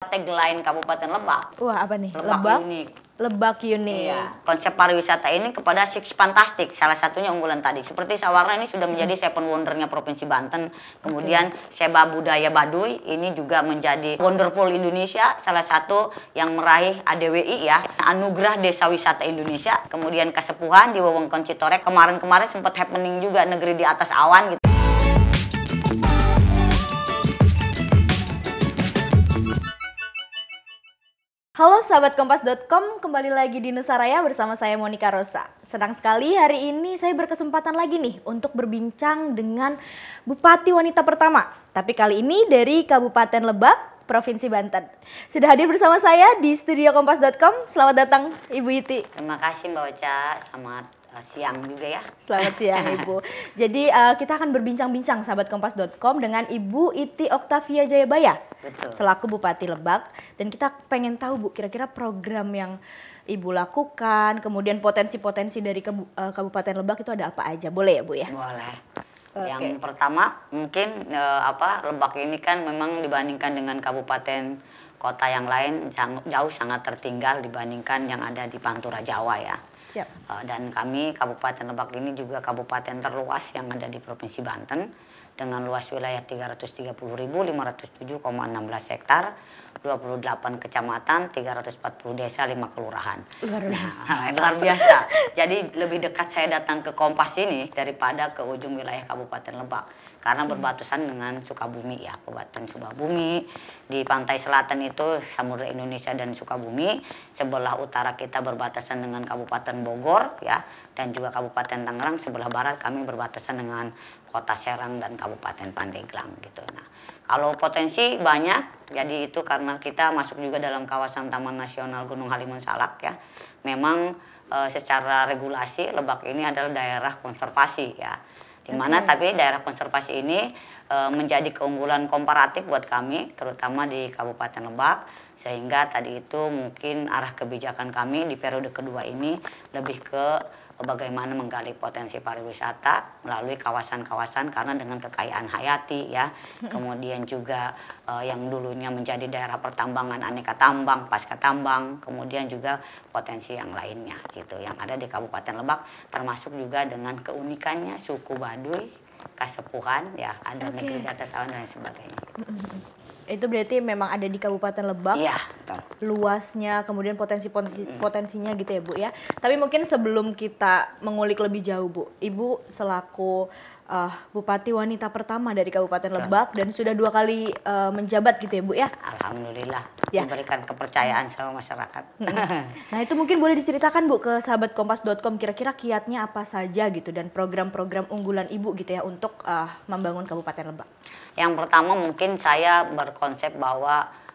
Tagline Kabupaten Lebak. Wah, apa nih? Lebak unik. Lebak unik. Iya. Konsep pariwisata ini kepada Six Fantastic, salah satunya unggulan tadi. Seperti Sawarna ini sudah menjadi Seven Wonder-nya Provinsi Banten. Kemudian Seba Budaya Baduy ini juga menjadi Wonderful Indonesia, salah satu yang meraih ADWI ya, Anugerah Desa Wisata Indonesia. Kemudian Kasepuhan di Wewengkon Citorek, kemarin-kemarin sempat happening juga Negeri di Atas Awan gitu. Halo sahabat Kompas.com, kembali lagi di Nusaraya bersama saya Monica Rosa. Senang sekali hari ini saya berkesempatan lagi nih untuk berbincang dengan Bupati Wanita pertama. Tapi kali ini dari Kabupaten Lebak, Provinsi Banten. Sudah hadir bersama saya di studio Kompas.com. Selamat datang Ibu Iti. Terima kasih Mbak Ocha, selamat siang juga ya. Selamat siang Ibu. Jadi kita akan berbincang-bincang sahabat Kompas.com dengan Ibu Iti Oktavia Jayabaya. Betul. Selaku Bupati Lebak. Dan kita pengen tahu Bu, kira-kira program yang Ibu lakukan, kemudian potensi-potensi dari Kabupaten Lebak itu ada apa aja? Boleh ya Bu ya? Boleh. Oke. Yang pertama mungkin Lebak ini kan memang dibandingkan dengan kabupaten kota yang lain jauh sangat tertinggal dibandingkan yang ada di Pantura Jawa ya. Siap. Dan kami Kabupaten Lebak ini juga kabupaten terluas yang ada di Provinsi Banten dengan luas wilayah 330.507,16 hektar, 28 kecamatan, 340 desa, 5 kelurahan. Luar biasa. Nah, luar biasa. Jadi lebih dekat saya datang ke Kompas ini daripada ke ujung wilayah Kabupaten Lebak. Karena berbatasan dengan Sukabumi ya, Kabupaten Sukabumi. Di pantai selatan itu Samudra Indonesia dan Sukabumi. Sebelah utara kita berbatasan dengan Kabupaten Bogor ya, dan juga Kabupaten Tangerang. Sebelah barat kami berbatasan dengan Kota Serang dan Kabupaten Pandeglang gitu. Nah, kalau potensi banyak, jadi itu karena kita masuk juga dalam kawasan Taman Nasional Gunung Halimun Salak ya. Memang secara regulasi Lebak ini adalah daerah konservasi ya. Di mana tapi daerah konservasi ini menjadi keunggulan komparatif buat kami, terutama di Kabupaten Lebak, sehingga tadi itu mungkin arah kebijakan kami di periode kedua ini lebih ke bagaimana menggali potensi pariwisata melalui kawasan-kawasan karena dengan kekayaan hayati ya, kemudian juga yang dulunya menjadi daerah pertambangan aneka tambang, pasca tambang, kemudian juga potensi yang lainnya gitu yang ada di Kabupaten Lebak, termasuk juga dengan keunikannya suku Baduy, Kasepuhan ya, ada Negeri di Atas Awan dan sebagainya. Itu berarti memang ada di Kabupaten Lebak. Iya, luasnya, kemudian potensinya gitu ya Bu ya. Tapi mungkin sebelum kita mengulik lebih jauh Bu, Ibu selaku Bupati Wanita pertama dari Kabupaten Lebak dan sudah 2 kali menjabat gitu ya Bu ya. Alhamdulillah Ya. diberikan kepercayaan sama masyarakat. Nah itu mungkin boleh diceritakan Bu ke sahabat Kompas.com kira-kira kiatnya apa saja gitu dan program-program unggulan Ibu gitu ya untuk membangun Kabupaten Lebak. Yang pertama mungkin saya berkonsep bahwa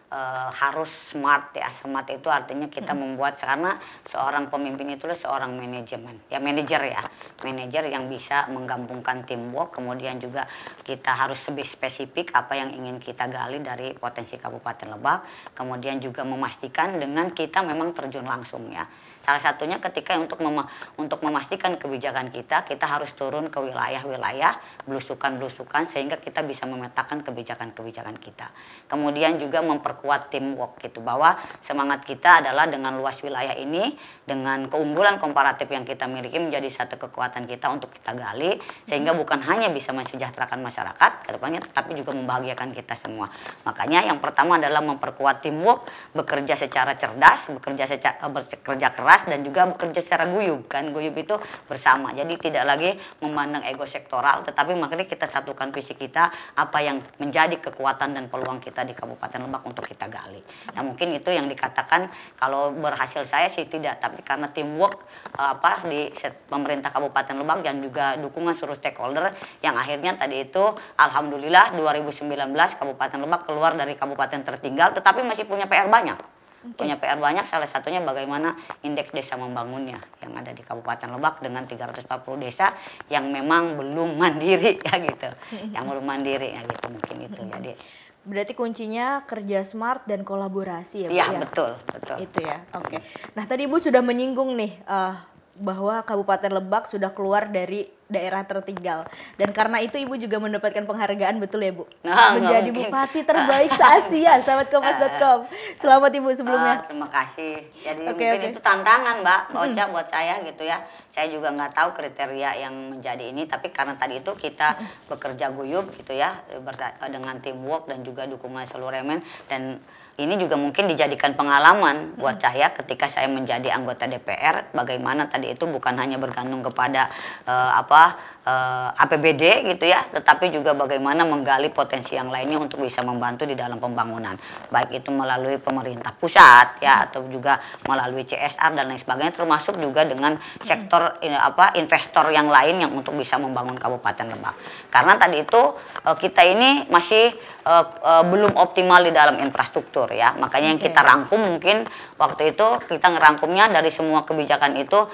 harus smart ya. Smart itu artinya kita membuat, karena seorang pemimpin itu seorang manajemen ya, manajer ya, manajer yang bisa menggabungkan teamwork. Kemudian juga kita harus lebih spesifik apa yang ingin kita gali dari potensi Kabupaten Lebak, kemudian juga memastikan dengan kita memang terjun langsung ya. Salah satunya ketika untuk memastikan kebijakan kita harus turun ke wilayah-wilayah, belusukan-belusukan, sehingga kita bisa memetakan kebijakan-kebijakan kita. Kemudian juga memperkuat teamwork gitu, bahwa semangat kita adalah dengan luas wilayah ini, dengan keunggulan komparatif yang kita miliki menjadi satu kekuatan kita untuk kita gali, sehingga bukan hanya bisa mensejahterakan masyarakat ke depannya, tetapi juga membahagiakan kita semua. Makanya yang pertama adalah memperkuat teamwork, bekerja secara cerdas, bekerja keras, dan juga bekerja secara guyub kan. Guyub itu bersama, jadi tidak lagi memandang ego sektoral, tetapi makanya kita satukan visi kita, apa yang menjadi kekuatan dan peluang kita di Kabupaten Lebak untuk kita gali. Nah mungkin itu yang dikatakan kalau berhasil saya sih tidak, tapi karena teamwork di pemerintah Kabupaten Lebak dan juga dukungan seluruh stakeholder yang akhirnya tadi itu alhamdulillah 2019 Kabupaten Lebak keluar dari kabupaten tertinggal, tetapi masih punya PR banyak. Punya PR banyak, salah satunya bagaimana indeks desa membangunnya yang ada di Kabupaten Lebak dengan 340 desa yang memang belum mandiri ya gitu. Yang belum mandiri ya gitu, mungkin itu. Jadi berarti kuncinya kerja smart dan kolaborasi ya Bu? Iya, ya? betul. Itu ya. Oke. Nah, tadi Ibu sudah menyinggung nih bahwa Kabupaten Lebak sudah keluar dari daerah tertinggal. Dan karena itu Ibu juga mendapatkan penghargaan, betul ya Bu? Nah, Menjadi nggak mungkin. Bupati terbaik se-Asia, sahabat Kompas.com. Selamat Ibu sebelumnya. Terima kasih. Jadi Oke, mungkin oke. itu tantangan Mbak Ocha buat saya gitu ya. Saya juga nggak tahu kriteria yang menjadi ini, tapi karena tadi itu kita bekerja guyup gitu ya, dengan teamwork dan juga dukungan seluruh elemen, dan ini juga mungkin dijadikan pengalaman buat saya ketika saya menjadi anggota DPR, bagaimana tadi itu bukan hanya bergantung kepada APBD gitu ya, tetapi juga bagaimana menggali potensi yang lainnya untuk bisa membantu di dalam pembangunan, baik itu melalui pemerintah pusat ya, atau juga melalui CSR dan lain sebagainya, termasuk juga dengan sektor investor yang lain yang untuk bisa membangun Kabupaten Lebak. Karena tadi itu kita ini masih belum optimal di dalam infrastruktur ya, makanya yang kita rangkum mungkin waktu itu kita ngerangkumnya dari semua kebijakan itu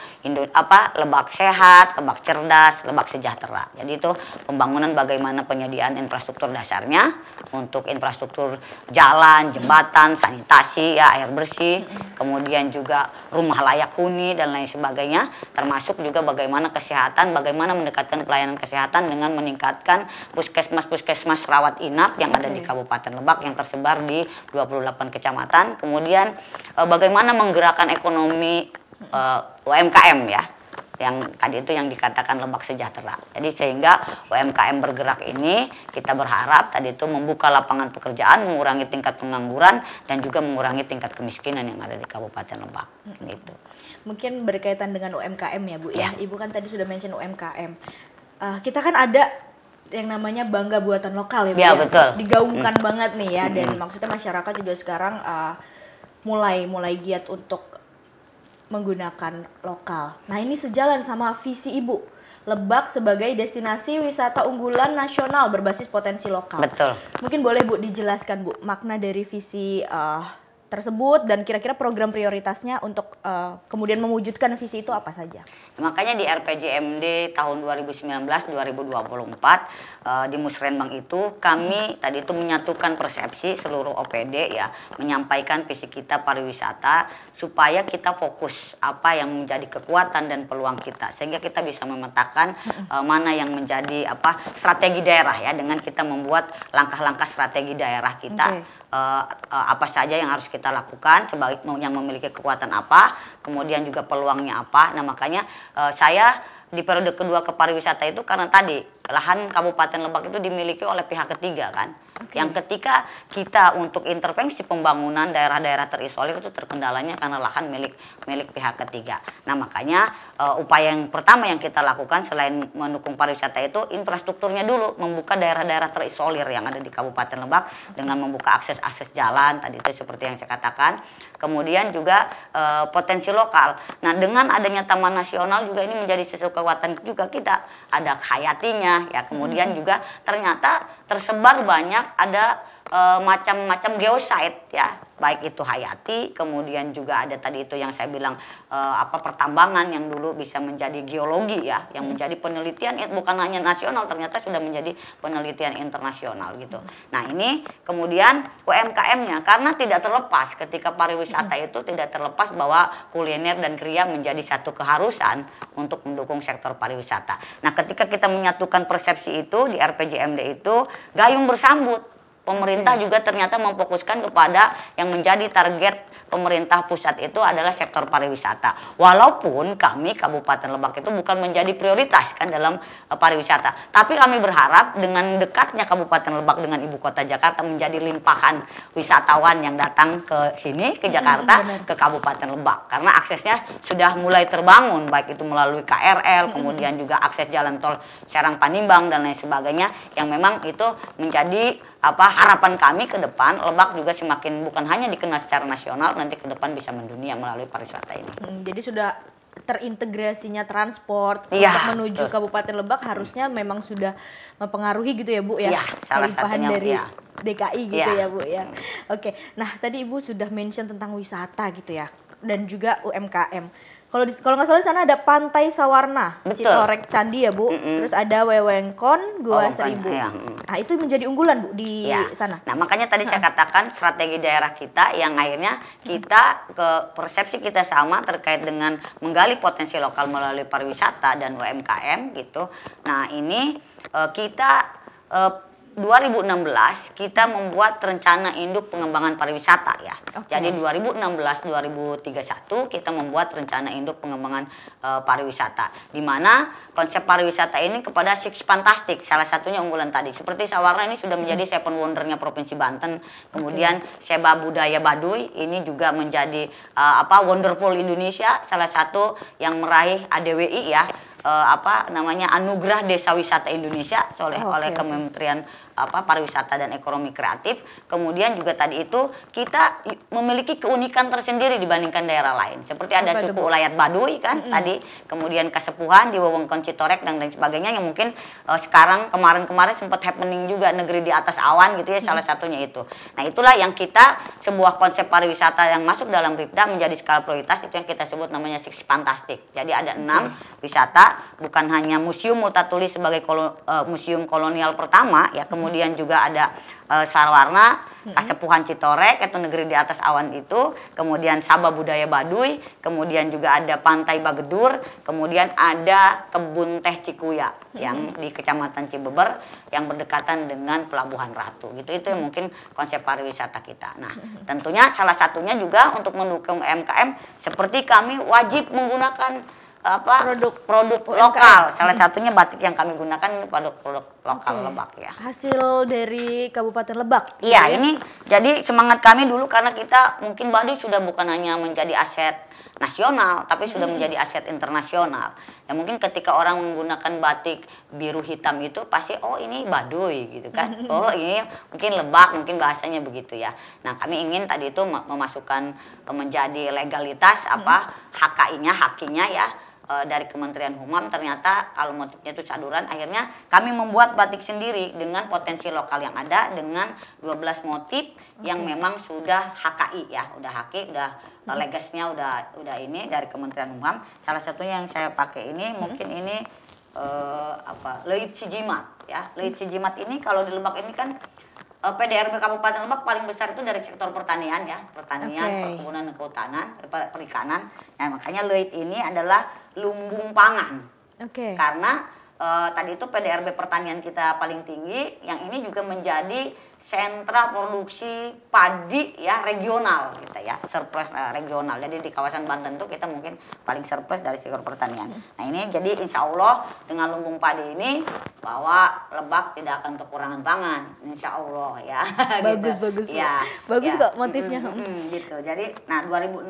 Lebak sehat, Lebak cerdas, Lebak sejahtera. Jadi itu pembangunan bagaimana penyediaan infrastruktur dasarnya untuk infrastruktur jalan, jembatan, sanitasi ya, air bersih, kemudian juga rumah layak huni dan lain sebagainya, termasuk juga bagaimana kesehatan, bagaimana mendekatkan pelayanan kesehatan dengan meningkatkan puskesmas rawat inap yang ada di Kabupaten Lebak yang tersebar di 28 kecamatan. Kemudian bagaimana menggerakkan ekonomi UMKM ya, yang tadi itu yang dikatakan Lebak sejahtera. Jadi sehingga UMKM bergerak ini kita berharap tadi itu membuka lapangan pekerjaan, mengurangi tingkat pengangguran dan juga mengurangi tingkat kemiskinan yang ada di Kabupaten Lebak. Gitu. Mungkin berkaitan dengan UMKM ya Bu ya. Ibu kan tadi sudah mention UMKM. Kita kan ada yang namanya bangga buatan lokal ya Bu Ya, ya. betul. Digaungkan banget nih ya, dan maksudnya masyarakat juga sekarang mulai giat untuk menggunakan lokal. Nah, ini sejalan sama visi Ibu, Lebak sebagai destinasi wisata unggulan nasional berbasis potensi lokal. Betul. Mungkin boleh Bu dijelaskan Bu makna dari visi tersebut dan kira-kira program prioritasnya untuk kemudian mewujudkan visi itu apa saja? Makanya di RPJMD tahun 2019-2024 di Musrenbang itu kami tadi itu menyatukan persepsi seluruh OPD ya, menyampaikan visi kita pariwisata supaya kita fokus apa yang menjadi kekuatan dan peluang kita, sehingga kita bisa memetakan mana yang menjadi strategi daerah ya, dengan kita membuat langkah-langkah strategi daerah kita. Apa saja yang harus kita lakukan sebagai yang memiliki kekuatan apa, kemudian juga peluangnya apa. Nah makanya saya di periode kedua ke pariwisata itu karena tadi lahan Kabupaten Lebak itu dimiliki oleh pihak ketiga kan. Yang ketika kita untuk intervensi pembangunan daerah-daerah terisolir itu terkendalanya karena lahan milik pihak ketiga. Nah makanya upaya yang pertama yang kita lakukan selain mendukung pariwisata itu infrastrukturnya dulu, membuka daerah-daerah terisolir yang ada di Kabupaten Lebak dengan membuka akses jalan tadi itu seperti yang saya katakan. Kemudian juga potensi lokal. Nah dengan adanya Taman Nasional juga ini menjadi sesuatu kekuatan juga kita. Ada hayatinya ya, kemudian juga ternyata tersebar banyak ada macam-macam geosite ya, baik itu hayati, kemudian juga ada tadi itu yang saya bilang pertambangan yang dulu bisa menjadi geologi ya, yang menjadi penelitian bukan hanya nasional, ternyata sudah menjadi penelitian internasional gitu. Nah ini kemudian UMKM-nya karena tidak terlepas ketika pariwisata itu tidak terlepas bahwa kuliner dan kria menjadi satu keharusan untuk mendukung sektor pariwisata. Nah ketika kita menyatukan persepsi itu di RPJMD itu gayung bersambut. Pemerintah juga ternyata memfokuskan kepada yang menjadi target pemerintah pusat itu adalah sektor pariwisata. Walaupun kami Kabupaten Lebak itu bukan menjadi prioritas kan dalam pariwisata. Tapi kami berharap dengan dekatnya Kabupaten Lebak dengan ibu kota Jakarta menjadi limpahan wisatawan yang datang ke sini, ke Jakarta, ke Kabupaten Lebak. Karena aksesnya sudah mulai terbangun, baik itu melalui KRL, kemudian juga akses jalan tol Serang Panimbang dan lain sebagainya, yang memang itu menjadi harapan kami ke depan Lebak juga semakin bukan hanya dikenal secara nasional, nanti ke depan bisa mendunia melalui pariwisata ini. Jadi sudah terintegrasinya transport Ya, untuk menuju betul. Kabupaten Lebak harusnya memang sudah mempengaruhi gitu ya Bu ya, Ya, salah limpahan satunya, dari ya. DKI gitu Ya. ya Bu ya. Oke, nah tadi Ibu sudah mention tentang wisata gitu ya dan juga UMKM. Kalau nggak salah di sana ada Pantai Sawarna, Betul. Citorek Candi ya Bu. Terus ada Wewengkon, Gua Wewengkon, Seribu. iya, Nah itu menjadi unggulan Bu di Ya. sana. Nah makanya tadi saya katakan strategi daerah kita yang akhirnya kita ke persepsi kita sama terkait dengan menggali potensi lokal melalui pariwisata dan UMKM gitu. Nah ini kita 2016 kita membuat rencana induk pengembangan pariwisata ya. Oke. Jadi 2016-2031 kita membuat rencana induk pengembangan pariwisata. Di mana konsep pariwisata ini kepada Six Fantastic, salah satunya unggulan tadi. Seperti Sawarna ini sudah menjadi Seven Wonder-nya Provinsi Banten. Kemudian Seba Budaya Baduy ini juga menjadi Wonderful Indonesia, salah satu yang meraih ADWI ya. Anugerah Desa Wisata Indonesia oleh Kementerian Pariwisata dan Ekonomi Kreatif. Kemudian juga tadi itu kita memiliki keunikan tersendiri dibandingkan daerah lain. Seperti ada suku Ulayat Baduy kan tadi, kemudian Kasepuhan di Wewengkon Citorek dan lain sebagainya yang mungkin sekarang kemarin-kemarin sempat happening juga negeri di atas awan gitu ya, salah satunya itu. Nah, itulah yang kita sebuah konsep pariwisata yang masuk dalam Ripda menjadi skala prioritas, itu yang kita sebut namanya Six Fantastic. Jadi ada 6 wisata, bukan hanya Museum Multatuli sebagai museum kolonial pertama ya, kemudian juga ada Sawarna, Kasepuhan Citorek itu negeri di atas awan itu, kemudian Saba Budaya Baduy, kemudian juga ada Pantai Bagedur, kemudian ada Kebun Teh Cikuya yang di Kecamatan Cibeber yang berdekatan dengan Pelabuhan Ratu gitu. Itu yang mungkin konsep pariwisata kita. Nah, tentunya salah satunya juga untuk mendukung UMKM seperti kami wajib menggunakan produk lokal. Salah satunya batik yang kami gunakan ini produk lokal Lebak ya. Hasil dari Kabupaten Lebak. Iya, ini jadi semangat kami dulu karena kita mungkin Baduy sudah bukan hanya menjadi aset nasional tapi sudah menjadi aset internasional. Ya mungkin ketika orang menggunakan batik biru hitam itu pasti oh ini Baduy gitu kan. Oh ini mungkin Lebak, mungkin bahasanya begitu ya. Nah, kami ingin tadi itu memasukkan menjadi legalitas HKI-nya, hakinya ya. Dari Kementerian Humam ternyata kalau motifnya itu caduran, akhirnya kami membuat batik sendiri dengan potensi lokal yang ada dengan 12 motif yang memang sudah HKI ya, udah HKI, udah legasnya udah ini dari Kementerian Humam. Salah satunya yang saya pakai ini mungkin ini Leit Sijimat ya. Leit Sijimat ini kalau di Lebak ini kan PDRB Kabupaten Lebak paling besar itu dari sektor pertanian ya, perkebunan dan kehutanan, perikanan. Nah, makanya Leit ini adalah lumbung pangan. Karena tadi itu PDRB pertanian kita paling tinggi, yang ini juga menjadi sentra produksi padi ya regional gitu ya, surplus regional. Jadi di kawasan Banten itu kita mungkin paling surplus dari sektor pertanian. Nah, ini jadi insya Allah dengan lumbung padi ini bahwa Lebak tidak akan kekurangan pangan, insya Allah ya. Bagus gitu. bagus ya, bagus ya. kok motifnya. Gitu. Jadi nah 2016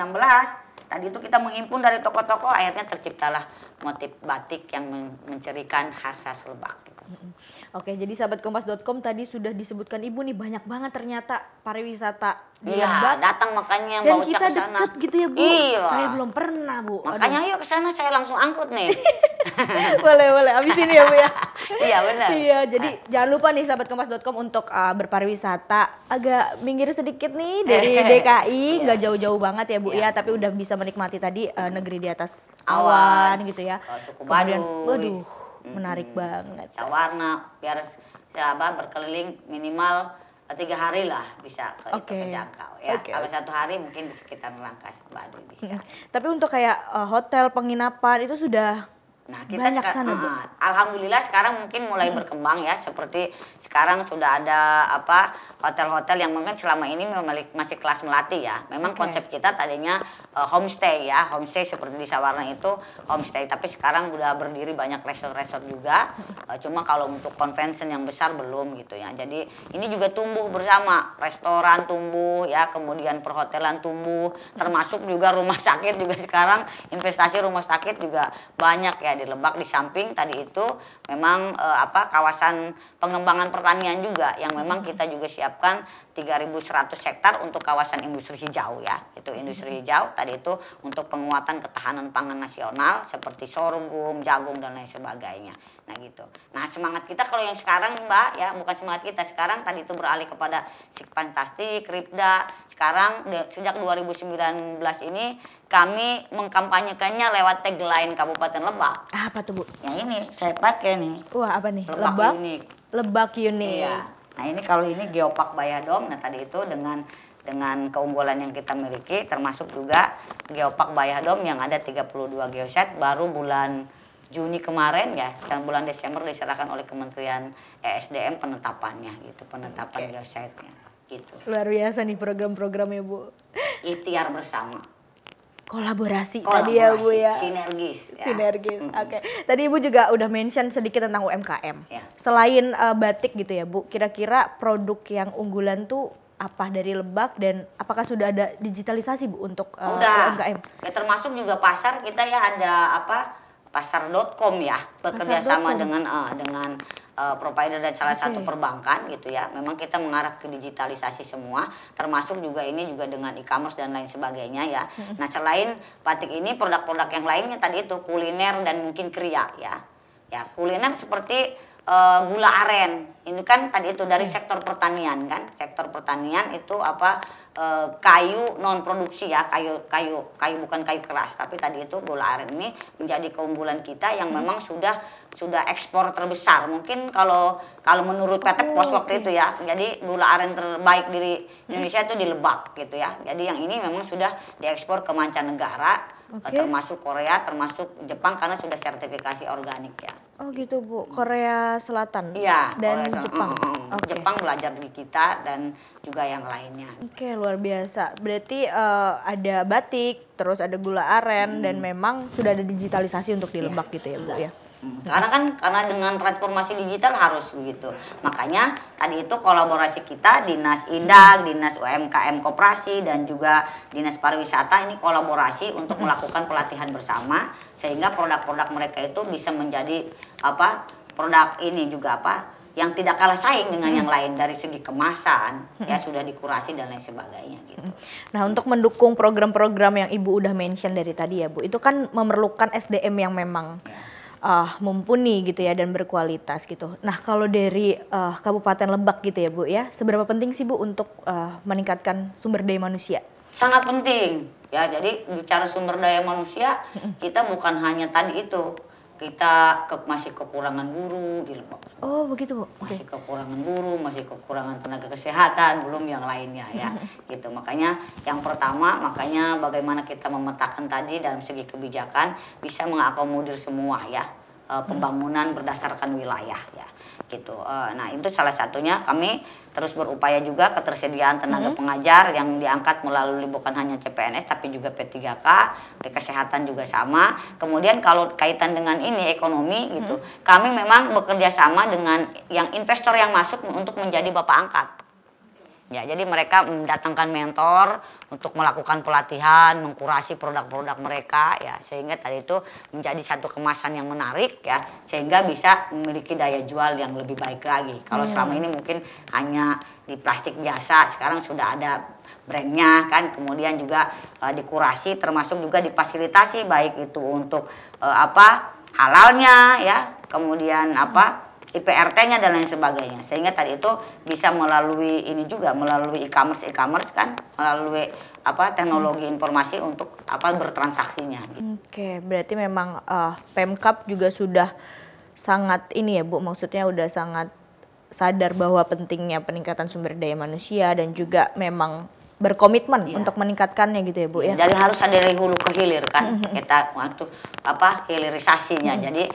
tadi itu kita menghimpun dari tokoh-tokoh, akhirnya terciptalah motif batik yang mencirikan khas Lebak. Oke, jadi sahabat kompas.com tadi sudah disebutkan Ibu nih banyak banget ternyata pariwisata di Iya, Lebak. datang makanya Dan bawa kita ke sana. deket gitu ya Bu. Iya. Saya belum pernah Bu. Makanya ayo ke sana, saya langsung angkut nih. boleh abis ini ya Bu ya. Iya benar. Iya, jadi jangan lupa nih sahabat kompas.com untuk berpariwisata agak minggir sedikit nih dari DKI, nggak jauh-jauh banget ya Bu ya, tapi udah bisa menikmati tadi negeri di atas awan gitu ya. Suku Kemudian, Baduy. waduh, menarik banget. Sawarna, biar sahabat berkeliling minimal 3 hari lah bisa terjangkau ya. Kalau 1 hari mungkin di sekitar Rangkas Baduy bisa. Tapi untuk kayak hotel penginapan itu sudah kita banyak sana Bu. Alhamdulillah sekarang mungkin mulai berkembang ya, seperti sekarang sudah ada hotel-hotel yang mungkin selama ini masih kelas melati ya. Memang konsep kita tadinya homestay ya, homestay seperti di Sawarna itu homestay, tapi sekarang udah berdiri banyak resort-resort juga. Cuma kalau untuk convention yang besar belum gitu ya. Jadi ini juga tumbuh bersama, restoran tumbuh ya, kemudian perhotelan tumbuh, termasuk juga rumah sakit juga sekarang, investasi rumah sakit juga banyak ya di Lebak. Di samping tadi itu memang kawasan pengembangan pertanian juga yang memang kita juga siapkan 3.100 hektar untuk kawasan industri hijau ya. Itu industri hijau tadi itu untuk penguatan ketahanan pangan nasional seperti sorghum, jagung dan lain sebagainya. Nah gitu. Nah semangat kita kalau yang sekarang Mbak ya, bukan semangat kita sekarang tadi itu beralih kepada Sikfantastik, Ripda. Sekarang sejak 2019 ini kami mengkampanyekannya lewat tagline Kabupaten Lebak. Apa tuh Bu? Yang ini saya pakai nih. Wah apa nih? Lebak unik. Lebak unik. Iya. Nah ini kalau ini Geopark Bayadom, nah tadi itu dengan keunggulan yang kita miliki termasuk juga Geopark Bayadom yang ada 32 geoset baru bulan Juni kemarin ya, dan bulan Desember diserahkan oleh Kementerian ESDM penetapannya gitu, penetapan geosetnya gitu. Luar biasa nih program-programnya Bu. Ikhtiar bersama. Kolaborasi tadi ya Bu ya. Sinergis. Ya. Sinergis. Oke. Tadi Ibu juga udah mention sedikit tentang UMKM. Ya. Selain batik gitu ya Bu, kira-kira produk yang unggulan tuh apa dari Lebak dan apakah sudah ada digitalisasi Bu untuk UMKM? Ya termasuk juga pasar kita ya ada apa? Pasar.com ya, bekerja sama dengan provider dan salah satu perbankan gitu ya. Memang kita mengarah ke digitalisasi semua, termasuk juga ini juga dengan e-commerce dan lain sebagainya ya. Nah selain batik ini produk-produk yang lainnya tadi itu kuliner dan mungkin kriya ya. Ya kuliner seperti gula aren. Ini kan tadi itu dari sektor pertanian kan. Sektor pertanian itu apa kayu non produksi ya, kayu bukan kayu keras, tapi tadi itu gula aren ini menjadi keunggulan kita yang memang sudah ekspor terbesar. Mungkin kalau menurut PT POS waktu itu ya. Jadi gula aren terbaik di Indonesia itu di Lebak gitu ya. Jadi yang ini memang sudah diekspor ke mancanegara. Termasuk Korea, termasuk Jepang karena sudah sertifikasi organik ya. Oh gitu Bu, Korea Selatan iya, dan Jepang. Jepang belajar dari kita dan juga yang lainnya. Oke, luar biasa. Berarti ada batik, terus ada gula aren dan memang sudah ada digitalisasi untuk di Lebak gitu ya Bu ya. Karena dengan transformasi digital harus begitu. Makanya tadi itu kolaborasi kita Dinas Indag, Dinas UMKM Koperasi dan juga Dinas Pariwisata ini kolaborasi untuk melakukan pelatihan bersama sehingga produk-produk mereka itu bisa menjadi produk ini juga yang tidak kalah saing dengan yang lain dari segi kemasan ya sudah dikurasi dan lain sebagainya gitu. Nah, untuk mendukung program-program yang Ibu udah mention dari tadi ya Bu, itu kan memerlukan SDM yang memang mumpuni gitu ya dan berkualitas gitu. Nah kalau dari Kabupaten Lebak gitu ya Bu ya, seberapa penting sih Bu untuk meningkatkan sumber daya manusia? Sangat penting ya. Jadi bicara sumber daya manusia kita bukan hanya tadi itu kita masih kekurangan guru di Lebak. Oh begitu Bu. Masih kekurangan guru, masih kekurangan tenaga kesehatan, belum yang lainnya ya. Gitu. Makanya yang pertama bagaimana kita memetakan tadi dalam segi kebijakan bisa mengakomodir semua ya. Pembangunan berdasarkan wilayah ya. Gitu. Nah, itu salah satunya kami terus berupaya juga ketersediaan tenaga pengajar yang diangkat melalui bukan hanya CPNS tapi juga P3K, kesehatan juga sama. Kemudian kalau kaitan dengan ini ekonomi gitu, kami memang bekerja sama dengan yang investor yang masuk untuk menjadi bapak angkat. Ya, jadi mereka mendatangkan mentor untuk melakukan pelatihan, mengkurasi produk-produk mereka ya, sehingga tadi itu menjadi satu kemasan yang menarik ya, sehingga bisa memiliki daya jual yang lebih baik lagi. Kalau selama ini mungkin hanya di plastik biasa, sekarang sudah ada brandnya kan, kemudian juga dikurasi termasuk juga difasilitasi baik itu untuk halalnya ya, kemudian IPRT-nya dan lain sebagainya, sehingga tadi itu bisa melalui ini juga melalui e-commerce kan, melalui teknologi informasi untuk bertransaksinya gitu. Oke, berarti memang Pemkab juga sudah sangat ini ya Bu, maksudnya udah sangat sadar bahwa pentingnya peningkatan sumber daya manusia dan juga memang berkomitmen untuk meningkatkannya gitu ya Bu ya. Jadi harus ada dari hulu ke hilir kan, kita waktu hilirisasinya. Jadi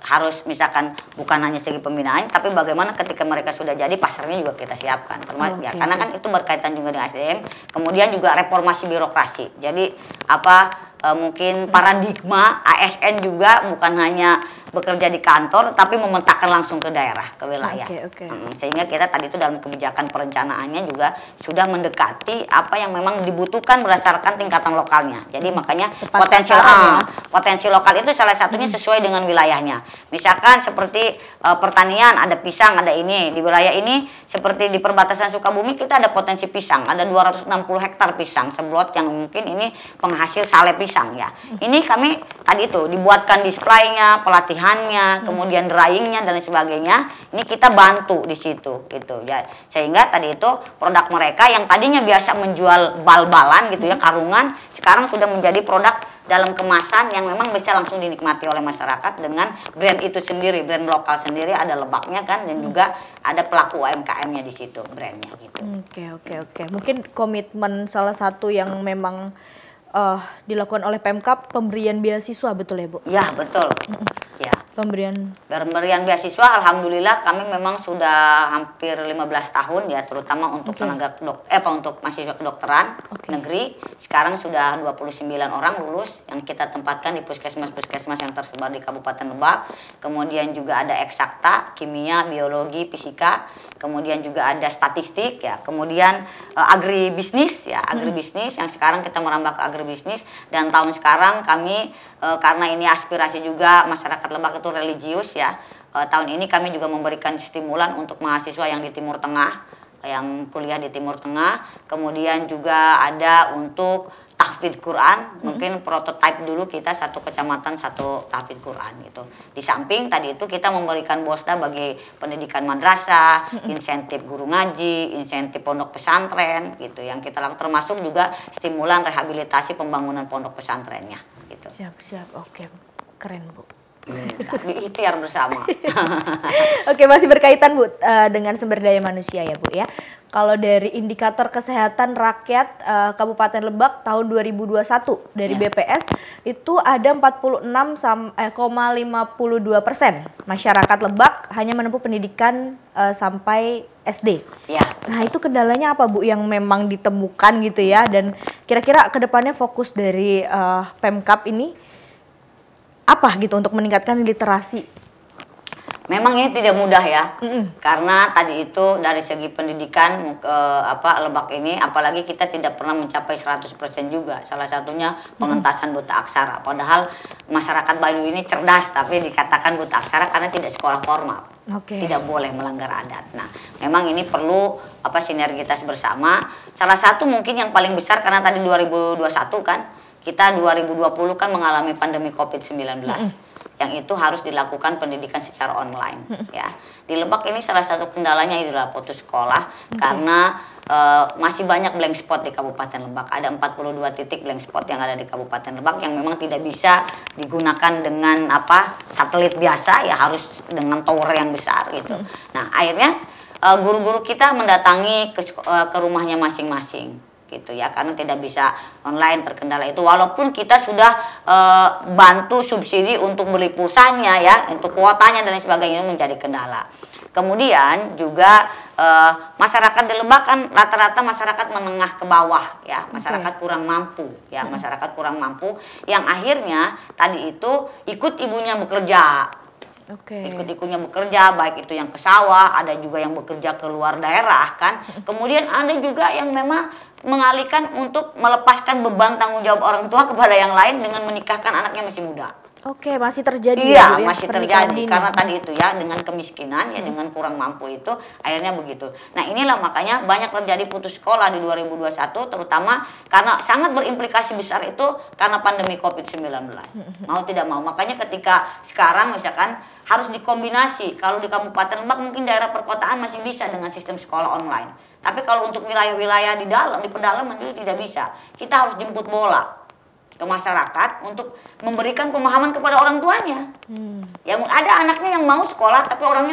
harus misalkan bukan hanya segi pembinaan, tapi bagaimana ketika mereka sudah jadi pasarnya juga kita siapkan. Karena kan itu berkaitan juga dengan SDM. Kemudian juga reformasi birokrasi. Jadi mungkin paradigma ASN juga bukan hanya bekerja di kantor tapi memetakan langsung ke daerah, ke wilayah. Sehingga kita tadi itu dalam kebijakan perencanaannya juga sudah mendekati apa yang memang dibutuhkan berdasarkan tingkatan lokalnya. Jadi makanya potensi lokal itu salah satunya sesuai dengan wilayahnya. Misalkan seperti pertanian, ada pisang, ada ini. Di wilayah ini seperti di perbatasan Sukabumi kita ada potensi pisang, ada 260 hektar pisang seblot yang mungkin ini penghasil sale pisang ya. Ini kami tadi itu dibuatkan displaynya, pelatihannya, kemudian dryingnya dan lain sebagainya. Ini kita bantu di situ gitu ya. Sehingga tadi itu produk mereka yang tadinya biasa menjual bal-balan gitu ya, karungan, sekarang sudah menjadi produk dalam kemasan yang memang bisa langsung dinikmati oleh masyarakat dengan brand itu sendiri, brand lokal sendiri, ada lebaknya kan, dan juga ada pelaku UMKM-nya di situ, brandnya gitu. Oke. Mungkin komitmen salah satu yang memang dilakukan oleh Pemkab, pemberian beasiswa, betul ya Bu? Ya betul. Ya. Pemberian beasiswa, alhamdulillah kami memang sudah hampir 15 tahun ya, terutama untuk untuk mahasiswa kedokteran negeri. Sekarang sudah 29 orang lulus yang kita tempatkan di puskesmas-puskesmas yang tersebar di Kabupaten Lebak. Kemudian juga ada eksakta, kimia, biologi, fisika. Kemudian juga ada statistik ya. Kemudian agribisnis ya, agribisnis yang sekarang kita merambah ke agribisnis. Dan tahun sekarang kami karena ini aspirasi juga masyarakat Lebak itu religius ya. Tahun ini kami juga memberikan stimulan untuk mahasiswa yang di Timur Tengah, yang kuliah di Timur Tengah. Kemudian juga ada untuk tahfidz Quran, mungkin prototipe dulu kita satu kecamatan satu tahfidz Quran gitu. Di samping tadi itu kita memberikan bosda bagi pendidikan madrasah, insentif guru ngaji, insentif pondok pesantren gitu yang kita lakukan, termasuk juga stimulan rehabilitasi pembangunan pondok pesantrennya gitu. Siap. Oke, keren Bu. Ikhtiar bersama. Oke, masih berkaitan Bu dengan sumber daya manusia ya Bu ya. Kalau dari indikator kesehatan rakyat Kabupaten Lebak tahun 2021 dari BPS itu ada 46,52% masyarakat Lebak hanya menempuh pendidikan sampai SD. Ya. Nah itu kendalanya apa Bu yang memang ditemukan gitu ya, dan kira-kira kedepannya fokus dari Pemkab ini apa gitu untuk meningkatkan literasi? Memang ini tidak mudah ya, karena tadi itu dari segi pendidikan Lebak ini, apalagi kita tidak pernah mencapai 100% juga. Salah satunya pengentasan buta aksara. Padahal masyarakat Baduy ini cerdas, tapi dikatakan buta aksara karena tidak sekolah formal. Tidak boleh melanggar adat. Nah, memang ini perlu sinergitas bersama. Salah satu mungkin yang paling besar karena tadi 2021 kan, kita 2020 kan mengalami pandemi COVID-19. Yang itu harus dilakukan pendidikan secara online ya. Di Lebak ini salah satu kendalanya itulah putus sekolah karena masih banyak blank spot di Kabupaten Lebak. Ada 42 titik blank spot yang ada di Kabupaten Lebak yang memang tidak bisa digunakan dengan satelit biasa ya, harus dengan tower yang besar gitu. Nah, akhirnya guru-guru kita mendatangi ke rumahnya masing-masing gitu ya, karena tidak bisa online, terkendala itu. Walaupun kita sudah bantu subsidi untuk beli pulsanya ya, untuk kuotanya dan lain sebagainya, menjadi kendala. Kemudian juga masyarakat di Lebak kan rata-rata masyarakat menengah ke bawah ya, masyarakat kurang mampu ya, masyarakat kurang mampu yang akhirnya tadi itu ikut ibunya bekerja. Ikut-ikutnya bekerja, baik itu yang ke sawah, ada juga yang bekerja ke luar daerah kan. Kemudian ada juga yang memang mengalihkan untuk melepaskan beban tanggung jawab orang tua kepada yang lain dengan menikahkan anaknya masih muda. Masih terjadi ya, Bu, ya? Masih terjadi karena tadi itu ya, dengan kemiskinan ya, dengan kurang mampu itu akhirnya begitu. Nah, inilah makanya banyak terjadi putus sekolah di 2021, terutama karena sangat berimplikasi besar itu karena pandemi COVID-19. Mau tidak mau, makanya ketika sekarang misalkan harus dikombinasi. Kalau di Kabupaten Lebak mungkin daerah perkotaan masih bisa dengan sistem sekolah online. Tapi kalau untuk wilayah-wilayah di pedalaman itu tidak bisa. Kita harus jemput bola ke masyarakat untuk memberikan pemahaman kepada orang tuanya. Ya, ada anaknya yang mau sekolah tapi orang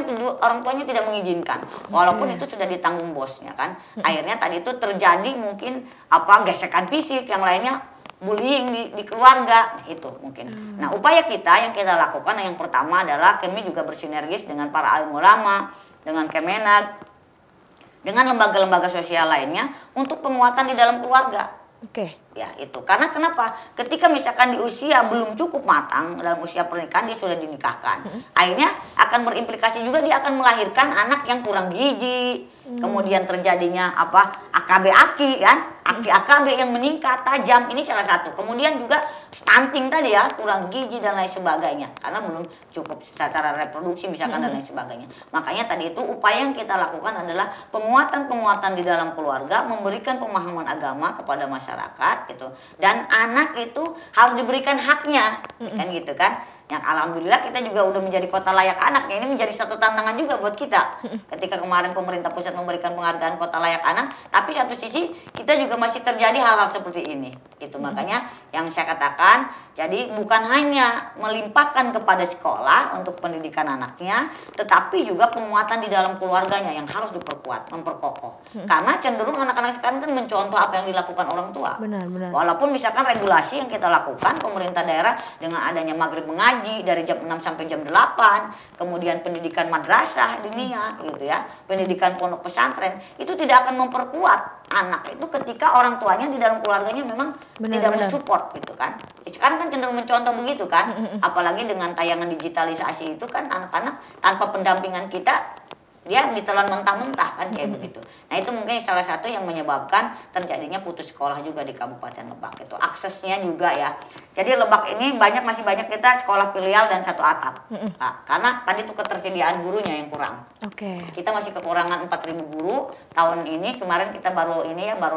tuanya tidak mengizinkan. Walaupun itu sudah ditanggung bosnya kan. Akhirnya tadi itu terjadi mungkin gesekan fisik, yang lainnya bullying di keluarga, itu mungkin. Nah, upaya kita yang kita lakukan yang pertama adalah kami juga bersinergis dengan para alim ulama, dengan Kemenag, dengan lembaga-lembaga sosial lainnya untuk penguatan di dalam keluarga. Ya, itu. Karena kenapa? Ketika misalkan di usia belum cukup matang, dalam usia pernikahan dia sudah dinikahkan. Akhirnya akan berimplikasi juga, dia akan melahirkan anak yang kurang gizi, Kemudian terjadinya apa? AKB aki kan? Aki AKB yang meningkat tajam, ini salah satu. Kemudian juga stunting tadi ya, kurang gizi dan lain sebagainya. Karena belum cukup secara reproduksi misalkan dan lain sebagainya. Makanya tadi itu upaya yang kita lakukan adalah penguatan-penguatan di dalam keluarga, memberikan pemahaman agama kepada masyarakat gitu. Dan anak itu harus diberikan haknya, kan gitu kan. Yang alhamdulillah kita juga udah menjadi kota layak anak. Ini menjadi satu tantangan juga buat kita. Ketika kemarin pemerintah pusat memberikan penghargaan kota layak anak, tapi satu sisi kita juga masih terjadi hal-hal seperti ini. Itu makanya yang saya katakan, jadi bukan hanya melimpahkan kepada sekolah untuk pendidikan anaknya, tetapi juga penguatan di dalam keluarganya yang harus diperkuat, memperkokoh. Karena cenderung anak-anak sekarang kan mencontoh apa yang dilakukan orang tua. Benar. Walaupun misalkan regulasi yang kita lakukan, pemerintah daerah dengan adanya maghrib mengaji dari jam 6 sampai jam 8, kemudian pendidikan madrasah diniyah gitu ya, pendidikan pondok pesantren, itu tidak akan memperkuat anak itu ketika orang tuanya di dalam keluarganya memang tidak mensupport gitu kan. Sekarang kan cenderung mencontoh begitu kan, apalagi dengan tayangan digitalisasi itu kan anak-anak tanpa pendampingan kita dia ditelan mentah-mentah kan kayak begitu. Nah itu mungkin salah satu yang menyebabkan terjadinya putus sekolah juga di Kabupaten Lebak itu. Aksesnya juga ya. Jadi Lebak ini masih banyak kita sekolah filial dan satu atap. Nah, karena tadi tuh ketersediaan gurunya yang kurang. Kita masih kekurangan 4.000 guru tahun ini. Kemarin kita baru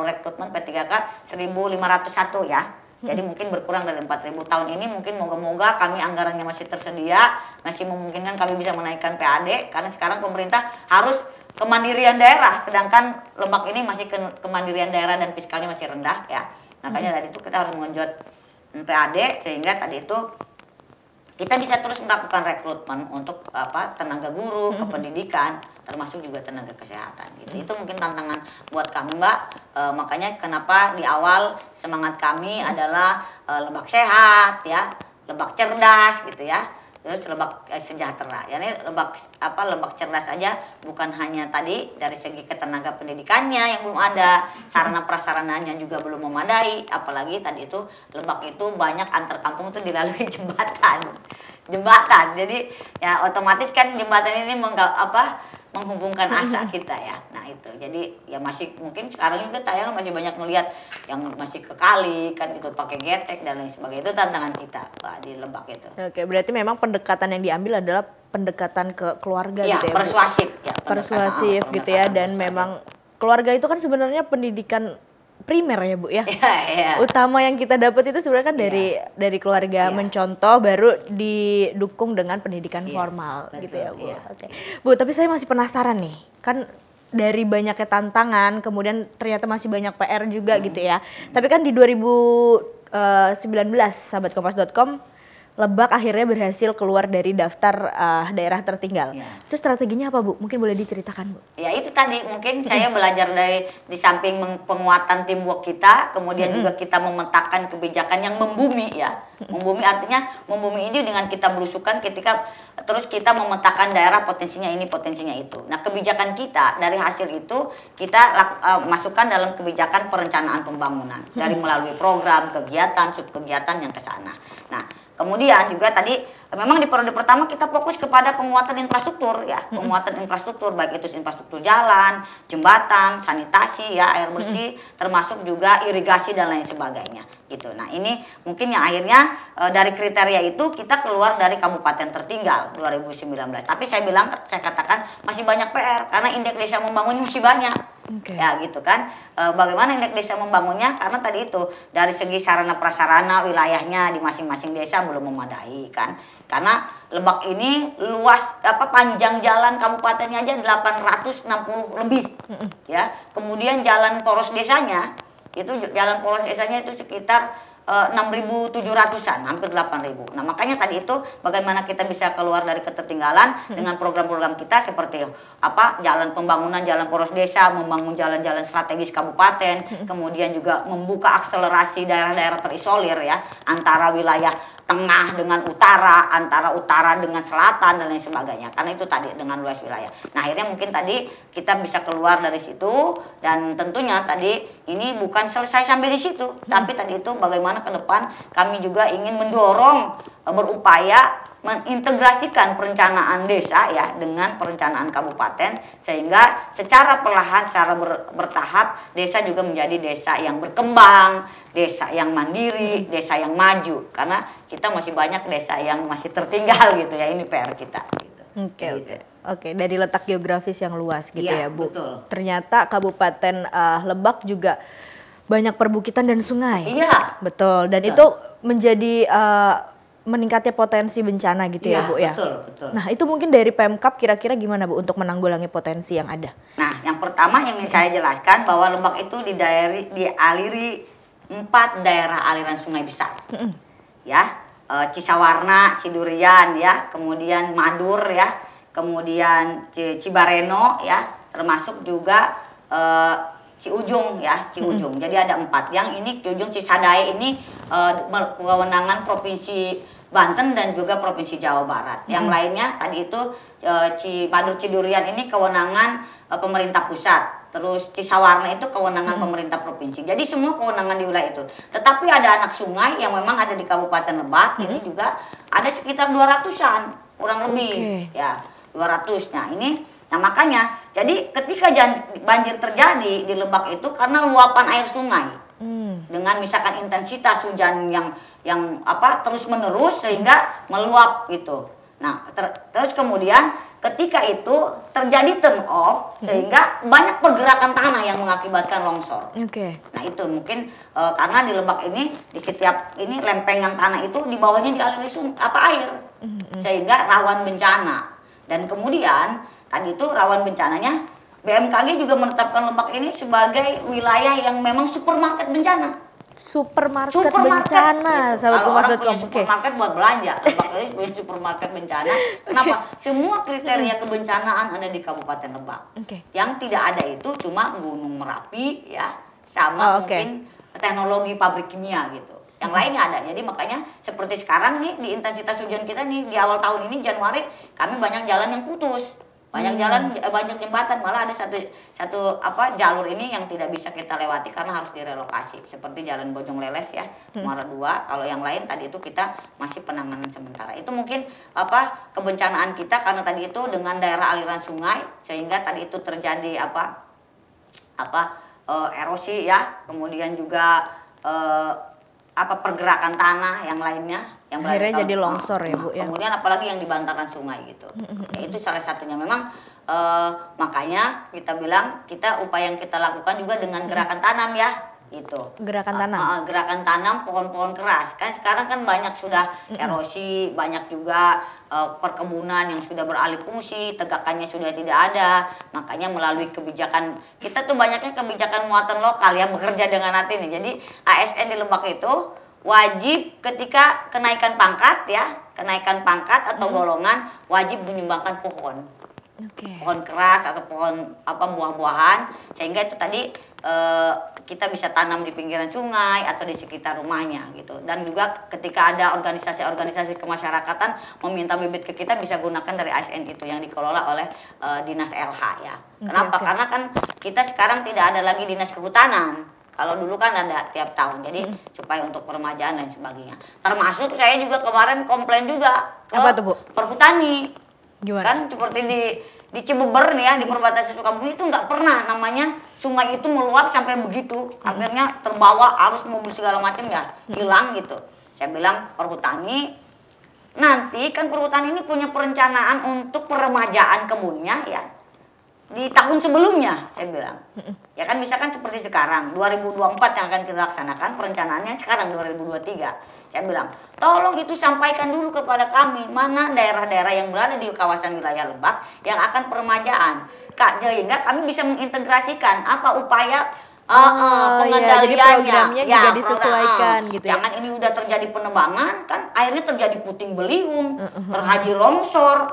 rekrutmen P3K 1.501 ya. Jadi mungkin berkurang dari 4.000 tahun ini, mungkin moga-moga kami anggarannya masih tersedia, masih memungkinkan kami bisa menaikkan PAD, karena sekarang pemerintah harus kemandirian daerah, sedangkan Lebak ini masih kemandirian daerah dan fiskalnya masih rendah ya. Makanya tadi itu kita harus mengenjot PAD sehingga tadi itu kita bisa terus melakukan rekrutmen untuk tenaga guru, kependidikan, termasuk juga tenaga kesehatan gitu. Itu mungkin tantangan buat kami Mbak. Makanya kenapa di awal semangat kami adalah Lebak sehat ya, Lebak cerdas gitu ya. Terus Lebak sejahtera. Yani Lebak cerdas aja bukan hanya tadi dari segi ketenaga pendidikannya yang belum ada, sarana prasarananya juga belum memadai, apalagi tadi itu Lebak itu banyak antar kampung itu dilalui jembatan. Jadi ya otomatis kan jembatan ini menghubungkan asa kita ya. Nah itu jadi ya masih mungkin sekarang juga tayangan masih banyak melihat yang masih ke kali kan gitu pakai getek dan lain sebagainya. Itu tantangan kita Pak di Lebak itu. Oke, berarti memang pendekatan yang diambil adalah pendekatan ke keluarga ya, gitu ya, persuasif Bu? Ya, persuasif gitu ya, dan memang keluarga itu kan sebenarnya pendidikan primer ya Bu ya. Utama yang kita dapat itu sebenarnya kan dari keluarga mencontoh, baru didukung dengan pendidikan formal gitu ya Bu. Oke. Bu, tapi saya masih penasaran nih. Kan dari banyaknya tantangan, kemudian ternyata masih banyak PR juga gitu ya. Tapi kan di 2019 sahabat kompas.com Lebak akhirnya berhasil keluar dari daftar daerah tertinggal. Itu strateginya apa Bu? Mungkin boleh diceritakan Bu? Ya itu tadi mungkin saya belajar di samping penguatan teamwork kita, kemudian juga kita memetakan kebijakan yang membumi ya. Membumi artinya membumi ini dengan kita belusukan ketika terus kita memetakan daerah potensinya ini, potensinya itu. Nah kebijakan kita dari hasil itu kita masukkan dalam kebijakan perencanaan pembangunan dari melalui program, kegiatan, subkegiatan yang ke sana. Nah kemudian juga tadi memang di periode pertama kita fokus kepada penguatan infrastruktur ya, penguatan infrastruktur baik itu infrastruktur jalan, jembatan, sanitasi ya, air bersih, termasuk juga irigasi dan lain sebagainya gitu. Nah ini mungkin yang akhirnya dari kriteria itu kita keluar dari kabupaten tertinggal 2019. Tapi saya katakan masih banyak PR karena indeks desa membangunnya masih banyak. Ya gitu kan. Bagaimana indeks desa membangunnya? Karena tadi itu dari segi sarana prasarana wilayahnya di masing-masing desa belum memadai kan. Karena Lebak ini luas panjang jalan kabupatennya aja 860 lebih. Ya. Kemudian jalan poros desanya itu sekitar 6.700-an, hampir 8.000. Nah makanya tadi itu bagaimana kita bisa keluar dari ketertinggalan dengan program-program kita seperti jalan pembangunan jalan poros desa, membangun jalan-jalan strategis kabupaten, kemudian juga membuka akselerasi daerah-daerah terisolir ya, antara wilayah tengah dengan utara, antara utara dengan selatan dan lain sebagainya. Karena itu tadi dengan luas wilayah. Nah akhirnya mungkin tadi kita bisa keluar dari situ dan tentunya tadi ini bukan selesai sampai di situ, tapi tadi itu bagaimana ke depan kami juga ingin mendorong berupaya mengintegrasikan perencanaan desa ya dengan perencanaan kabupaten, sehingga secara perlahan, secara bertahap desa juga menjadi desa yang berkembang, desa yang mandiri, desa yang maju. Karena kita masih banyak desa yang masih tertinggal gitu ya, ini PR kita gitu. Oke, dari letak geografis yang luas gitu Iya, ya Bu. betul. Ternyata Kabupaten Lebak juga banyak perbukitan dan sungai. Iya. Betul, dan itu menjadi meningkatnya potensi bencana gitu ya Bu ya. Betul. Nah itu mungkin dari Pemkab kira-kira gimana Bu untuk menanggulangi potensi yang ada? Nah, yang pertama yang ingin saya jelaskan bahwa Lebak itu dialiri 4 daerah aliran sungai besar. Ya, Cisawarna, Cidurian ya, kemudian Madur ya, kemudian Cibareno ya, termasuk juga Ciujung ya, Ciujung. Jadi ada 4. Yang ini Ciujung Cisadai ini kewenangan Provinsi Banten dan juga Provinsi Jawa Barat. Yang lainnya tadi itu Madur Cidurian ini kewenangan pemerintah pusat. Terus Cisawarna itu kewenangan pemerintah provinsi. Jadi semua kewenangan di wilayah itu. Tetapi ada anak sungai yang memang ada di Kabupaten Lebak. Ini juga ada sekitar 200-an kurang lebih. Ya, 200. Nah makanya jadi ketika banjir terjadi di Lebak itu karena luapan air sungai. Dengan misalkan intensitas hujan yang terus menerus sehingga meluap gitu. Nah terus kemudian ketika itu terjadi turn off sehingga banyak pergerakan tanah yang mengakibatkan longsor. Nah itu mungkin karena di Lebak ini di setiap ini lempengan tanah itu di bawahnya dialiri air sehingga rawan bencana. Dan kemudian tadi itu rawan bencananya BMKG juga menetapkan Lebak ini sebagai wilayah yang memang supermarket bencana. Supermarket bencana, gitu. sahabat Kalau orang Kompas.com. punya supermarket buat belanja, Lebak ini punya supermarket bencana. Kenapa? Semua kriteria kebencanaan ada di Kabupaten Lebak. Yang tidak ada itu cuma Gunung Merapi ya, sama mungkin teknologi pabrik kimia gitu. Yang lainnya ada. Jadi makanya seperti sekarang nih di intensitas hujan kita nih di awal tahun ini Januari kami banyak jalan yang putus. Banyak jalan, banyak jembatan, malah ada satu jalur ini yang tidak bisa kita lewati karena harus direlokasi. Seperti Jalan Bojong Leles ya, Muara 2. Kalau yang lain tadi itu kita masih penanganan sementara. Itu mungkin kebencanaan kita karena tadi itu dengan daerah aliran sungai sehingga tadi itu terjadi erosi ya, kemudian juga pergerakan tanah yang lainnya yang akhirnya jadi longsor ya Bu ya. Kemudian apalagi yang di bantaran sungai gitu. Ya, itu salah satunya memang makanya kita bilang upaya yang kita lakukan juga dengan gerakan tanam ya gitu. Gerakan tanam. Gerakan tanam pohon-pohon keras. Kan sekarang kan banyak sudah erosi, banyak juga perkebunan yang sudah beralih fungsi, tegakannya sudah tidak ada. Makanya melalui kebijakan kita tuh banyaknya kebijakan muatan lokal ya, bekerja dengan hati nih. Jadi ASN di Lebak itu wajib ketika kenaikan pangkat atau golongan wajib menyumbangkan pohon. Pohon keras atau pohon buah-buahan sehingga itu tadi kita bisa tanam di pinggiran sungai atau di sekitar rumahnya gitu. Dan juga ketika ada organisasi-organisasi kemasyarakatan meminta bibit ke kita bisa gunakan dari ASN itu yang dikelola oleh Dinas LH ya. Kenapa? Karena kan kita sekarang tidak ada lagi Dinas Kehutanan. Kalau dulu kan ada tiap tahun, jadi supaya untuk peremajaan dan sebagainya. Termasuk saya juga kemarin komplain juga ke Perhutani. Gimana? Kan seperti di Cibeber nih ya, di perbatasan Sukabumi itu nggak pernah namanya sungai itu meluap sampai begitu. Akhirnya terbawa arus mobil segala macam ya, hilang gitu. Saya bilang Perhutani, nanti kan Perhutani ini punya perencanaan untuk peremajaan kebunnya ya. Di tahun sebelumnya saya bilang ya kan misalkan seperti sekarang 2024 yang akan kita laksanakan perencanaannya sekarang 2023 saya bilang tolong itu sampaikan dulu kepada kami mana daerah-daerah yang berada di kawasan wilayah Lebak yang akan peremajaan sehingga kami bisa mengintegrasikan apa upaya pengendaliannya. Jadi programnya juga disesuaikan gitu ya. Jangan ini udah terjadi penebangan kan akhirnya terjadi puting beliung, terjadi longsor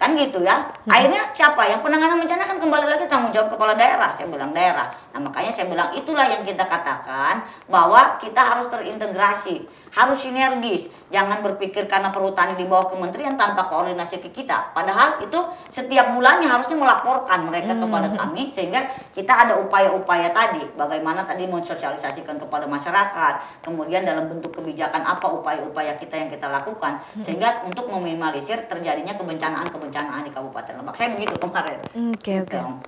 kan gitu ya. Akhirnya siapa yang penanganan bencana kan kembali lagi tanggung jawab kepala daerah. Saya bilang daerah Nah makanya saya bilang itulah yang kita katakan bahwa kita harus terintegrasi, harus sinergis. Jangan berpikir karena perhutani di bawah kementerian tanpa koordinasi ke kita. Padahal itu setiap bulannya harusnya melaporkan mereka kepada kami sehingga kita ada upaya-upaya tadi. Bagaimana tadi mensosialisasikan kepada masyarakat. Kemudian dalam bentuk kebijakan apa upaya-upaya kita yang kita lakukan. Sehingga untuk meminimalisir terjadinya kebencanaan-kebencanaan di Kabupaten Lebak. Saya begitu kemarin.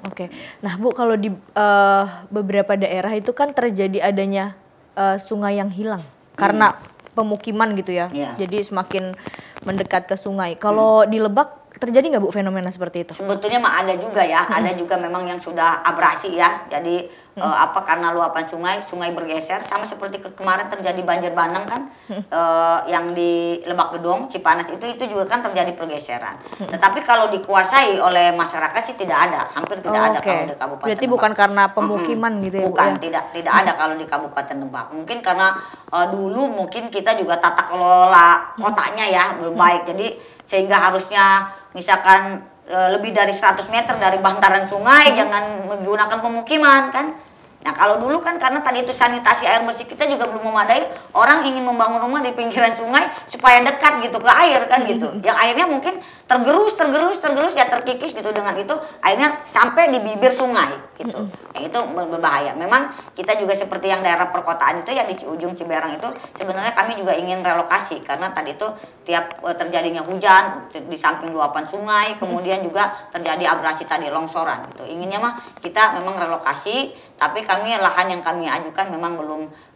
Oke. Nah Bu, kalau di beberapa daerah itu kan terjadi adanya sungai yang hilang karena pemukiman gitu ya. Jadi semakin mendekat ke sungai. Kalau di Lebak terjadi nggak Bu fenomena seperti itu? Sebetulnya mah ada juga ya, ada juga memang yang sudah abrasi ya. Jadi karena luapan sungai bergeser sama seperti kemarin terjadi banjir bandang kan, yang di Lebak Gedong, Cipanas itu juga kan terjadi pergeseran. Tetapi kalau dikuasai oleh masyarakat sih tidak ada, hampir tidak ada kalau di Kabupaten Berarti Lebak. bukan karena pemukiman gitu ya? Bukan, tidak ada kalau di Kabupaten Lebak. Mungkin karena dulu mungkin kita juga tata kelola kotanya ya belum baik, jadi sehingga harusnya misalkan lebih dari 100 meter dari bantaran sungai jangan menggunakan pemukiman kan. Nah kalau dulu kan karena tadi itu sanitasi air bersih kita juga belum memadai, orang ingin membangun rumah di pinggiran sungai supaya dekat gitu ke air kan gitu. Yang airnya mungkin tergerus ya terkikis gitu, dengan itu airnya sampai di bibir sungai gitu. Yang itu berbahaya. Memang kita juga seperti yang daerah perkotaan itu ya di ujung Ciberang itu sebenarnya kami juga ingin relokasi karena tadi itu tiap terjadinya hujan di samping luapan sungai, kemudian juga terjadi abrasi tadi longsoran gitu. Inginnya mah kita memang relokasi, tapi lahan yang kami ajukan memang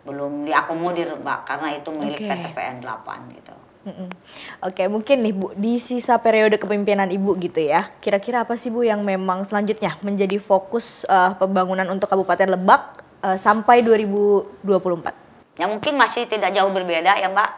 belum diakomodir Mbak karena itu milik PTPN 8 gitu. Oke, mungkin nih Bu, di sisa periode kepemimpinan Ibu gitu ya, kira-kira apa sih Bu yang memang selanjutnya menjadi fokus pembangunan untuk Kabupaten Lebak sampai 2024? Ya mungkin masih tidak jauh berbeda ya Mbak.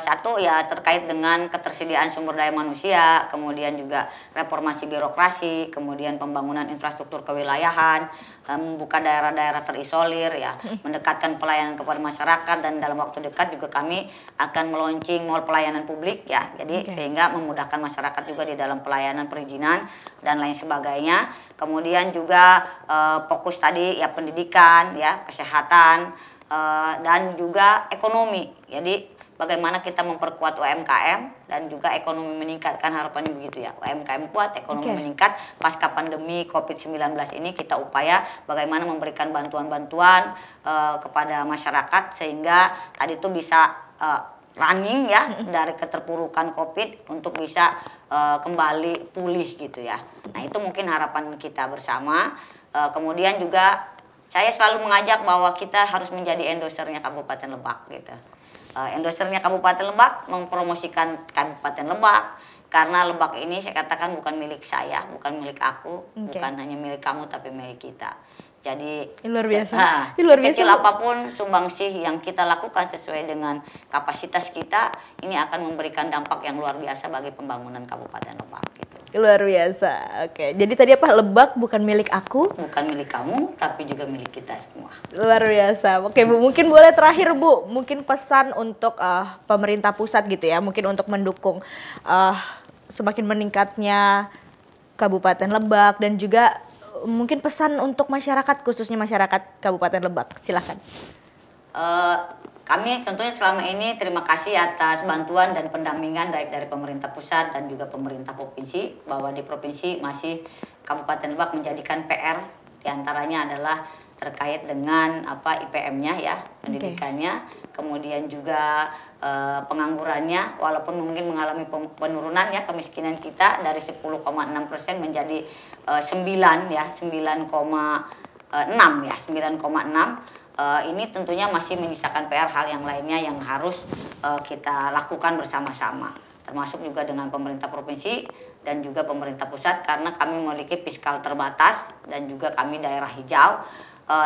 Satu ya terkait dengan ketersediaan sumber daya manusia, kemudian juga reformasi birokrasi, kemudian pembangunan infrastruktur kewilayahan, membuka daerah-daerah terisolir ya, mendekatkan pelayanan kepada masyarakat, dan dalam waktu dekat juga kami akan meluncing mall pelayanan publik ya. Jadi sehingga memudahkan masyarakat juga di dalam pelayanan perizinan dan lain sebagainya. Kemudian juga fokus tadi ya pendidikan ya, kesehatan, dan juga ekonomi. Jadi bagaimana kita memperkuat UMKM dan juga ekonomi meningkat, kan harapannya begitu ya. UMKM kuat, ekonomi meningkat. Pasca pandemi COVID-19 ini kita upaya bagaimana memberikan bantuan-bantuan kepada masyarakat sehingga tadi itu bisa running ya dari keterpurukan COVID untuk bisa kembali pulih gitu ya. Nah itu mungkin harapan kita bersama. Kemudian juga saya selalu mengajak bahwa kita harus menjadi endorsernya Kabupaten Lebak gitu. Endorsernya Kabupaten Lebak mempromosikan Kabupaten Lebak karena Lebak ini saya katakan bukan milik saya, bukan milik aku, bukan hanya milik kamu tapi milik kita. Jadi luar biasa. Kecil apapun sumbangsih yang kita lakukan sesuai dengan kapasitas kita, ini akan memberikan dampak yang luar biasa bagi pembangunan Kabupaten Lebak gitu. Luar biasa. Oke, jadi tadi apa, Lebak bukan milik aku, bukan milik kamu, tapi juga milik kita semua. Luar biasa. Oke Bu, mungkin boleh terakhir Bu, mungkin pesan untuk pemerintah pusat gitu ya, mungkin untuk mendukung semakin meningkatnya Kabupaten Lebak, dan juga mungkin pesan untuk masyarakat, khususnya masyarakat Kabupaten Lebak. Silakan. Kami tentunya selama ini terima kasih atas bantuan dan pendampingan baik dari pemerintah pusat dan juga pemerintah provinsi, bahwa di provinsi masih Kabupaten Lebak menjadikan PR, diantaranya adalah terkait dengan IPM-nya ya, pendidikannya, kemudian juga penganggurannya, walaupun mungkin mengalami penurunan ya, kemiskinan kita dari 10,6% menjadi 9,6 ya, 9,6. Ini tentunya masih menyisakan PR hal yang lainnya yang harus kita lakukan bersama-sama, termasuk juga dengan pemerintah provinsi dan juga pemerintah pusat, karena kami memiliki fiskal terbatas dan juga kami daerah hijau.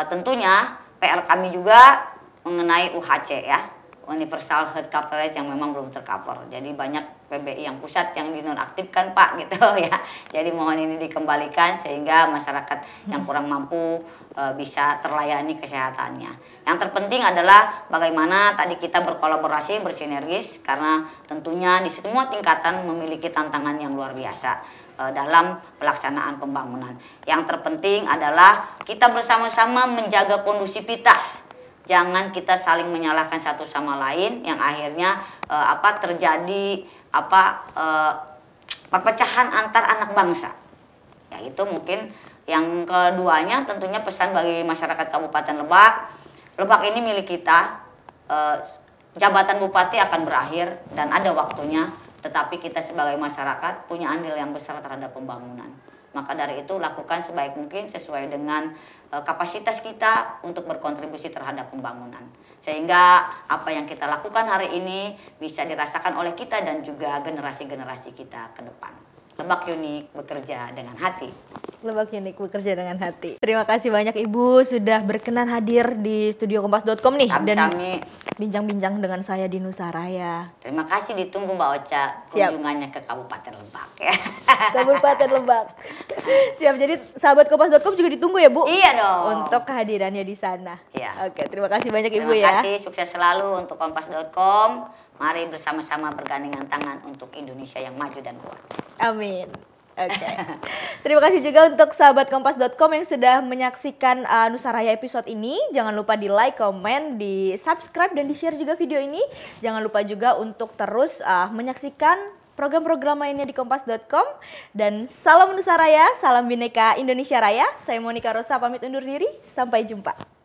Tentunya PR kami juga mengenai UHC ya, Universal Health Coverage, yang memang belum tercover. Jadi banyak PBI yang pusat yang dinonaktifkan Pak gitu ya. Jadi mohon ini dikembalikan sehingga masyarakat yang kurang mampu bisa terlayani kesehatannya. Yang terpenting adalah bagaimana tadi kita berkolaborasi, bersinergis, karena tentunya di semua tingkatan memiliki tantangan yang luar biasa. dalam pelaksanaan pembangunan. Yang terpenting adalah kita bersama-sama menjaga kondusivitas. Jangan kita saling menyalahkan satu sama lain yang akhirnya terjadi perpecahan antar anak bangsa. Ya itu mungkin yang keduanya tentunya pesan bagi masyarakat Kabupaten Lebak. Lebak ini milik kita. Jabatan bupati akan berakhir dan ada waktunya, tetapi kita sebagai masyarakat punya andil yang besar terhadap pembangunan. Maka dari itu lakukan sebaik mungkin sesuai dengan kapasitas kita untuk berkontribusi terhadap pembangunan. Sehingga apa yang kita lakukan hari ini bisa dirasakan oleh kita dan juga generasi-generasi kita ke depan. Lebak Unik bekerja dengan hati. Lebak Unik bekerja dengan hati. Terima kasih banyak Ibu sudah berkenan hadir di studio kompas.com nih. Dan bincang-bincang dengan saya di Nusaraya. Terima kasih, ditunggu Mbak Ocha kunjungannya ke Kabupaten Lebak ya. Kabupaten Lebak. Siap, jadi sahabat kompas.com juga ditunggu ya Bu? Iya dong. Untuk kehadirannya di sana. Iya. Oke, terima kasih banyak Ibu ya. Terima kasih, sukses selalu untuk kompas.com. Mari bersama-sama bergandengan tangan untuk Indonesia yang maju dan kuat. Amin. Oke. Terima kasih juga untuk sahabat kompas.com yang sudah menyaksikan Nusaraya episode ini. Jangan lupa di like, komen, di subscribe, dan di share juga video ini. Jangan lupa juga untuk terus menyaksikan program-program lainnya di kompas.com. Dan salam Nusaraya, salam Bhinneka Indonesia Raya. Saya Monica Rosa pamit undur diri. Sampai jumpa.